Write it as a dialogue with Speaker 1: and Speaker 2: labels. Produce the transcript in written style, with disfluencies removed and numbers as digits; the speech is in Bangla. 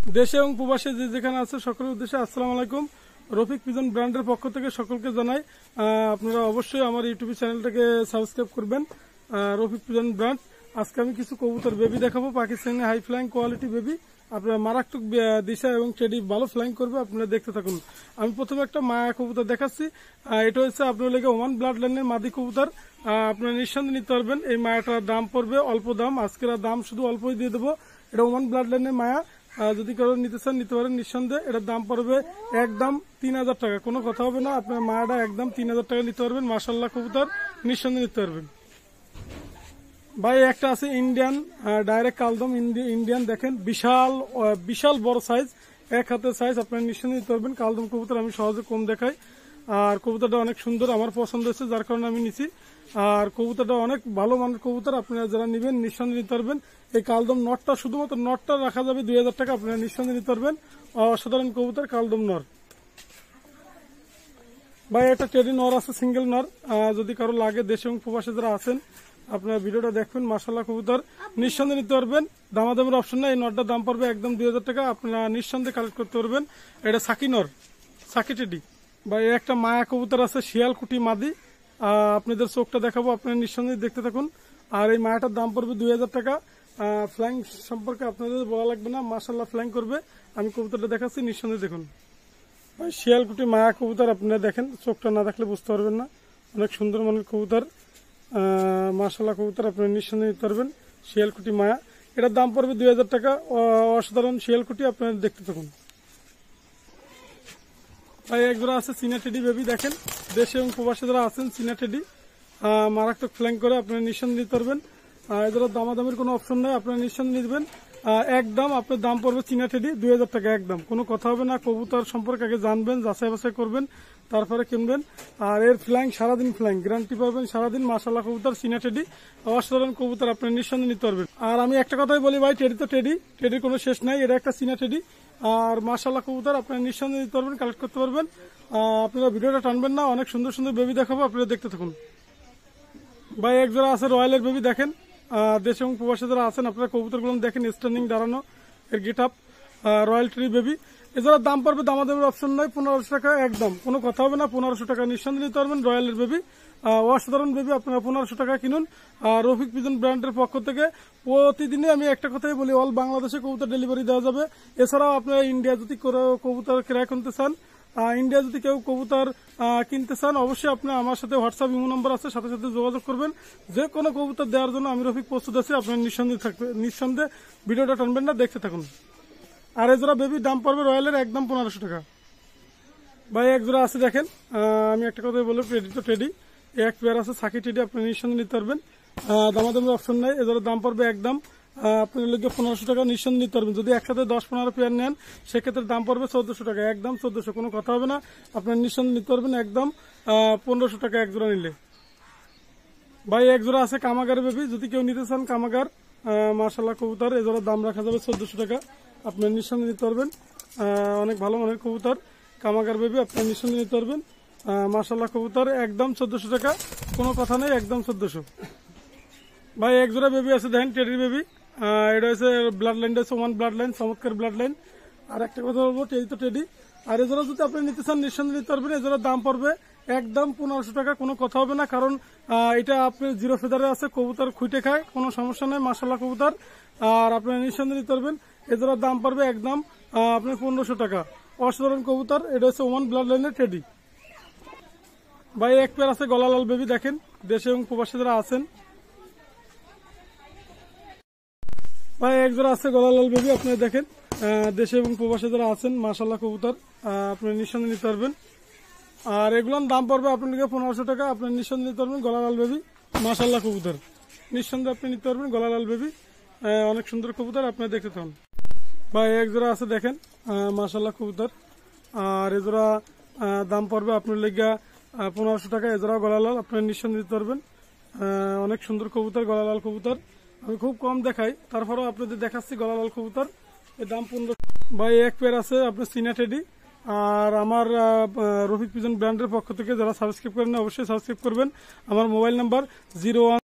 Speaker 1: দেশে এবং প্রবাসে যে যেখানে আছে সকলের উদ্দেশ্যে আসসালামু আলাইকুম। রফিক পিজন ব্র্যান্ডের পক্ষ থেকে সকলকে জানাই আপনারা অবশ্যই আমার ইউটিউব চ্যানেলটাকে সাবস্ক্রাইব করবেন। Rafiq pigeon brand. আজকে আমি কিছু কবুতর বেবি দেখাবো, Pakistani high flying quality baby. আপনারা মারাত্মক দিশা এবং টেডি ভালো ফ্লাইং করবে, আপনারা দেখতে থাকুন। আমি প্রথমে একটা মায়া কবুতর দেখাচ্ছি। এটা হচ্ছে আপনার লেগে ওমান ব্লাড লাইনের মাদি কবুতর। আপনারা নিঃসন্দেহে নিতে পারবেন। এই মায়াটার দাম পড়বে অল্প দাম, আজকের দাম শুধু অল্পই দিয়ে দেবো। এটা ওমান ব্লাড লাইনের মায়া। যদি কারো নিতে চান নিতে পারেন নিঃসন্দেহে। এটার দাম পড়বে একদম 3000 টাকা, কোনো কথা হবে না। আপনার মায়াটা একদম 3000 টাকা নিতে পারবেন। মাশাআল্লাহ কবুতর, নিঃসন্দেহে নিতে পারবেন। ভাই একটা আছে ইন্ডিয়ান ডাইরেক্ট কালদম ইন্ডিয়ান, দেখেন বিশাল বিশাল বড় সাইজ, এক হাতের সাইজ। আপনারা নিঃসন্দেহে নিতে পারবেন। কালদম কবুতর আমি সহজে কম দেখাই, আর কবুতরটা অনেক সুন্দর, আমার পছন্দ হয়েছে যার কারণে আমি নিছি। আর কবুতরটা অনেক ভালো মানের কবুতর, আপনারা যারা নিবেন নিঃসন্দেহে নিতে পারবেন। এই কালদম নটটা, শুধুমাত্র নটটা রাখা যাবে 2000 টাকা, আপনারা নিঃসন্দেহে নিতে পারবেন। অসাধারণ কবুতর কালদম নর। ভাই একটা টেডি নর আছে, সিঙ্গেল নর। যদি কারো লাগে দেশে এবং প্রবাসে যারা আছেন আপনারা ভিডিওটা দেখবেন। মাশাআল্লাহ কবুতর, নিঃসন্দেহে নিতে পারবেন। দামাদামের অপশন নাই। এই নরটার দাম পড়বে একদম 2000 টাকা, আপনারা নিঃসন্দেহে কালেক্ট করতে পারবেন। এটা সাকি নর, সাকি টেডি। ভাই একটা মায়া কবুতর আছে, শিয়ালকুটি মাদি। আপনাদের চোখটা দেখাবো, আপনারা নিঃসন্দেহে দেখতে থাকুন। আর এই মায়াটার দাম পড়বে 2000 টাকা। ফ্লাইং সম্পর্কে আপনাদের বলা লাগবে না, মাশাআল্লাহ ফ্লাইং করবে। আমি কবুতরটা দেখাচ্ছি, নিঃসন্দেহে দেখুন। ভাই শিয়ালকুটি মায়া কবুতর, আপনারা দেখেন, চোখটা না দেখলে বুঝতে পারবেন না। অনেক সুন্দর মানের কবুতর, মাশাআল্লাহ কবুতর, আপনারা নিঃসন্দেহে নিতে পারবেন। শিয়ালকুটি মায়া, এটার দাম পড়বে 2000 টাকা। অসাধারণ শিয়ালকুটি, আপনারা দেখতে থাকুন। ভাই একজোড়া আছে চীনা টেডি বেবি, দেখেন দেশে এবং প্রবাসে যারা আছেন চীনা টেডি মারাত্মক ফ্ল্যাং করে, আপনারা নিঃসন্দেহে নিতে পারবেন। এদের দামাদামের কোনো অপশন নেই, আপনারা নিঃসন্দেহে নিবেন। একদম আপনার দাম পড়বে চীনা টেডি 2000 টাকা, একদম কোনো কথা হবে না। কবুতর সম্পর্কে আগে জানবেন, যাচাই বাছাই করবেন, তারপরে কিনবেন। আর এর ফ্ল্যাং সারাদিন ফ্ল্যাং গ্যারান্টি পাবেন সারাদিন। মাশাআল্লাহ কবুতর চীনা টেডি, অসাধারণ কবুতর, আপনারা নিঃসন্দেহে নিতে পারবেন। আর আমি একটা কথাই বলি ভাই, টেডি তো টেডি, টেডির কোনো শেষ নাই। এটা একটা চীনা টেডি, আর মাশাআল্লাহ কবুতর, আপনারা নিঃসন্দেহে নিতে পারবেন, কালেক্ট করতে পারবেন। আপনারা ভিডিওটা টানবেন না, অনেক সুন্দর সুন্দর বেবি দেখাবো, আপনারা দেখতে থাকুন। ভাই একজোড়া আছে রয়্যালের বেবি, দেখেন দেশ এবং প্রবাসে যারা আছেন আপনারা কবুতরগুলো দেখেন, স্ট্যান্ডিং দাঁড়ানো, এর get up, royal tree baby. এছাড়া দাম পড়বে, দামাদামের অপশন নয়, 1500 টাকা, একদম কোনো কথা হবে না। 1500 টাকা নিঃসন্দেহে নিতে পারবেন রয়্যালের বেবি। অসাধারণ বেবি, আপনারা 1500 টাকা কিনুন। রফিক পিজন ব্র্যান্ডের পক্ষ থেকে প্রতিদিনই আমি একটা কথাই বলি, অল বাংলাদেশে কবুতর ডেলিভারি দেওয়া যাবে। এছাড়াও আপনারা ইন্ডিয়া যদি কবুতর ক্রয় করতে চান, ইন্ডিয়া যদি কেউ কবুতর কিনতে চান, অবশ্যই আপনার আমার সাথে হোয়াটসঅ্যাপ ইমো নম্বর আছে, সাথে সাথে যোগাযোগ করবেন। যে কোনো কবুতর দেওয়ার জন্য আমি রফিক প্রস্তুত আছি, আপনার নিঃসন্দেহে ভিডিওটা টানবেন না, দেখতে থাকুন। আর এজোড়া বেবি দাম পড়বে রয়্যালের একদম 1500 টাকা। ভাই একজোড়া আছে, দেখেন আমি একটা কথা বলবো, টেডি তো টেডি, এক পেয়ার আছে সাকি টেডি, আপনি নিঃসন্দেহে নিতে পারবেন। দামাদামের অপশন নাই। এজোড়া দাম পড়বে একদম আপনার লোকে 1500 টাকা, নিঃসন্দেহে নিতে পারবেন। যদি একসাথে 10-15 পেয়ার নেন সেক্ষেত্রে দাম পড়বে 1400 টাকা, একদম 1400, কোনো কথা হবে না। আপনার নিঃসন্দেহে নিতে পারবেন একদম 1500 টাকা একজোড়া নিলে। ভাই একজোড়া আছে কামাগার বেবি, যদি কেউ নিতে চান কামাগার, মাশাআল্লাহ কবুতর, এজোড়া দাম রাখা যাবে 1400 টাকা, আপনার নিঃসন্দেহে নিতে পারবেন। অনেক ভালো মানের কবুতর কামাগার বেবি, আপনার নিঃসন্দেহে নিতে পারবেন। মাশাআল্লাহ কবুতর একদম 1400 টাকা, কোনো কথা নেই, একদম 1400। ভাই একজোড়া বেবি আছে, দেখেন টেডি বেবি, এটা হচ্ছে ব্লাড লাইনটা হচ্ছে ওয়ান ব্লাড লাইন, চমৎকার ব্লাড লাইন। আর একটা কথা বলবো, টেডি তো টেডি। আর এজোড়া যদি আপনি নিতে চান নিঃসন্দেহে নিতে পারবেন। এজোড়ার দাম পড়বে একদম 1500 টাকা, কোনো কথা হবে না। কারণ এটা আপনি জিরো ফেদারে আছে, কবুতর খুঁটে খায়, কোনো সমস্যা নেই। মাশাআল্লাহ কবুতর, আর আপনি নিঃসন্দেহে নিতে পারবেন। এজোড়ার দাম পড়বে একদম আপনার 1500 টাকা, অসাধারণ কবুতর। এটা হচ্ছে ওয়ান ব্লাড লাইনের টেডি। ভাই এক পেয়ার আছে গলালাল বেবি, দেখেন দেশে এবং প্রবাসে যারা আছেন। ভাই একজোড়া আছে গলালাল বেবি, আপনারা দেখেন দেশে এবং প্রবাসে যারা আছেন, মাশাআল্লাহ কবুতর, আপনারা নিঃসন্দেহে নিতে পারবেন। আর এগুলোর দাম পড়বে আপনাকে 1500 টাকা, আপনার নিঃসন্দেহে নিতে পারবেন। গলালাল বেবি, মাশাআল্লাহ কবুতর, নিঃসন্দেহে আপনি নিতে পারবেন গলালাল বেবি, অনেক সুন্দর কবুতর, আপনারা দেখতে থাকুন। ভাই একজোড়া আছে, দেখেন মাশাআল্লাহ কবুতর, আর এজোড়া দাম পড়বে আপনার লেগা 1500 টাকা। এজোড়া গলালাল, আপনারা নিঃসন্দেহে নিতে পারবেন। অনেক সুন্দর কবুতর গলালাল কবুতর, আমি খুব কম দেখাই, তারপরেও আপনাদের দেখাচ্ছি গলালাল কবুতর, এর দাম 1500। ভাই এক পেয়ার আছে আপনার চীনা টেডি। আর আমার রফিক পিজন ব্র্যান্ডের পক্ষ থেকে যারা সাবস্ক্রাইব করেন অবশ্যই সাবস্ক্রাইব করবেন। আমার মোবাইল নাম্বার 01